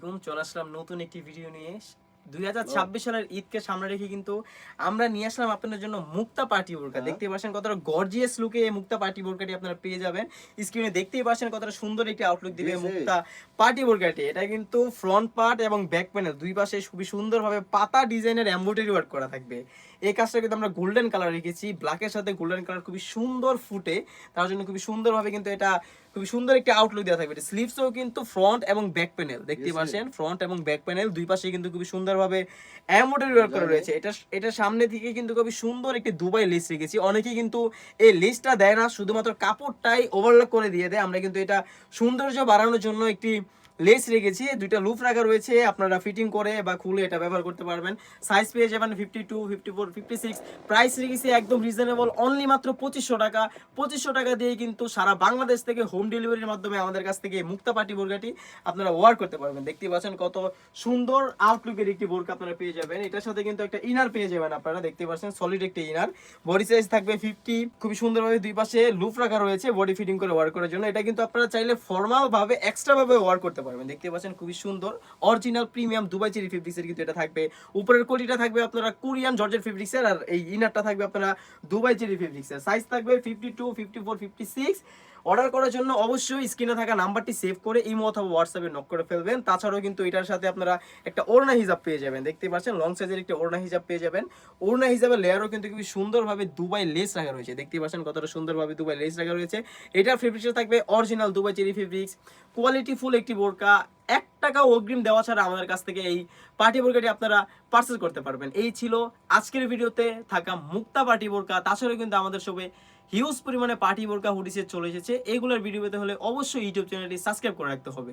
আলাইকুম। চলে আসলাম নতুন একটি ভিডিও নিয়ে। 2026 সালের ঈদকে সামনে রেখে কিন্তু আমরা নিয়ে আসলাম আপনাদের জন্য মুক্তা পার্টি বোরকা। দেখতেই পাচ্ছেন কতটা গর্জিয়াস লুকে এই মুক্তা পার্টি বোরকাটি আপনারা পেয়ে যাবেন। স্ক্রিনে দেখতেই পাচ্ছেন কতটা সুন্দর একটি আউটলুক দিবে মুক্তা পার্টি বোরকাটি। এটা কিন্তু ফ্রন্ট পার্ট এবং ব্যাক প্যানেল দুই পাশে খুবই সুন্দরভাবে পাতা ডিজাইনের এমব্রয়ডারি ওয়ার্ক করা থাকবে। এই কাজটা কিন্তু আমরা গোল্ডেন কালার রেখেছি, ব্ল্যাকের সাথে গোল্ডেন কালার খুবই সুন্দর ফুটে, তার জন্য খুবই সুন্দরভাবে কিন্তু এটা খুবই সুন্দর একটি আউটলুক দেওয়া থাকবে। স্লিভসও কিন্তু ফ্রন্ট এবং ব্যাক প্যানেল দেখতেই পাচ্ছেন, ফ্রন্ট এবং ব্যাক প্যানেল দুই পাশে কিন্তু খুবই সুন্দরভাবে এমব্রয়ডারি ওয়ার্ক করা রয়েছে। এটা সামনে থেকে কিন্তু খুবই সুন্দর একটি দুবাই লেস রেখেছি। অনেকেই কিন্তু এই লেসটা দেয় না, শুধুমাত্র কাপড়টাই ওভারলক করে দিয়ে দেয়। আমরা কিন্তু এটা সৌন্দর্য বাড়ানোর জন্য একটি লেস রেখেছি, দুইটা লুপ রাখা রয়েছে, আপনারা ফিটিং করে বা খুলে এটা ব্যবহার করতে পারবেন। সাইজ পেয়ে যাবেন 52, 54, 56। প্রাইস রেখেছি একদম রিজনেবল, অনলি মাত্র 2500 টাকা। 2500 টাকা দিয়ে কিন্তু সারা বাংলাদেশ থেকে হোম ডেলিভারির মাধ্যমে আমাদের কাছ থেকে মুক্তা পার্টি বোরকাটি আপনারা ওয়ার করতে পারবেন। দেখতে পাচ্ছেন কত সুন্দর আউটলুকের একটি বোরকা আপনারা পেয়ে যাবেন। এটার সাথে কিন্তু একটা ইনার পেয়ে যাবেন, আপনারা দেখতে পাচ্ছেন সলিড একটি ইনার। বডি সাইজ থাকবে 50, খুবই সুন্দরভাবে দুই পাশে লুপ রাখা রয়েছে বডি ফিটিং করে ওয়ার করার জন্য। এটা কিন্তু আপনারা চাইলে ফর্মাল ভাবে এক্সট্রা ভাবে ওয়ার করতে পারবেন। দেখতে পাচ্ছেন খুবই সুন্দর অরিজিনাল প্রিমিয়াম দুবাই চেরি ফেব্রিক্সের কিন্তু এটা থাকবে। উপরের কোটিটা থাকবে আপনারা কোরিয়ান জর্জেট ফেব্রিক্সের, আর এই ইনারটা থাকবে আপনারা দুবাই চেরি ফেব্রিক্সের। সাইজ থাকবে 52, 54, 56। অর্ডার করার জন্য অবশ্যই স্ক্রিনে থাকা নাম্বারটি সেভ করে ইমো অথবা হোয়াটসঅ্যাপে নক করে ফেলবেন। তাছাড়াও কিন্তু এটার সাথে আপনারা একটা ওড়না হিজাব পেয়ে যাবেন। দেখতে পাচ্ছেন লং সাইজের একটা ওড়না হিজাব পেয়ে যাবেন। ওড়না হিজাবের লেয়ারও কিন্তু খুবই সুন্দরভাবে দুবাই লেস রাখা রয়েছে। দেখতে পাচ্ছেন কতটা সুন্দরভাবে দুবাই লেস রাখা রয়েছে। এটার ফেব্রিক্সটা থাকবে original Dubai cherry fabrics, quality full একটি বোরকা। 1 টাকা অগ্রিম দেওয়া ছাড়া আমাদের কাছ থেকে এই পার্টি বোরকাটি আপনারা পারচেজ করতে পারবেন। এই ছিল আজকের ভিডিওতে থাকা মুক্তা পার্টি বোরকা। তাছাড়াও কিন্তু আমাদের সবে হিউজ পরিমাণে পার্টি বোরকা হুডিসে চলে এসেছে। এগুলোর ভিডিও পেতে হলে অবশ্যই ইউটিউব চ্যানেলটি সাবস্ক্রাইব করে রাখতে হবে।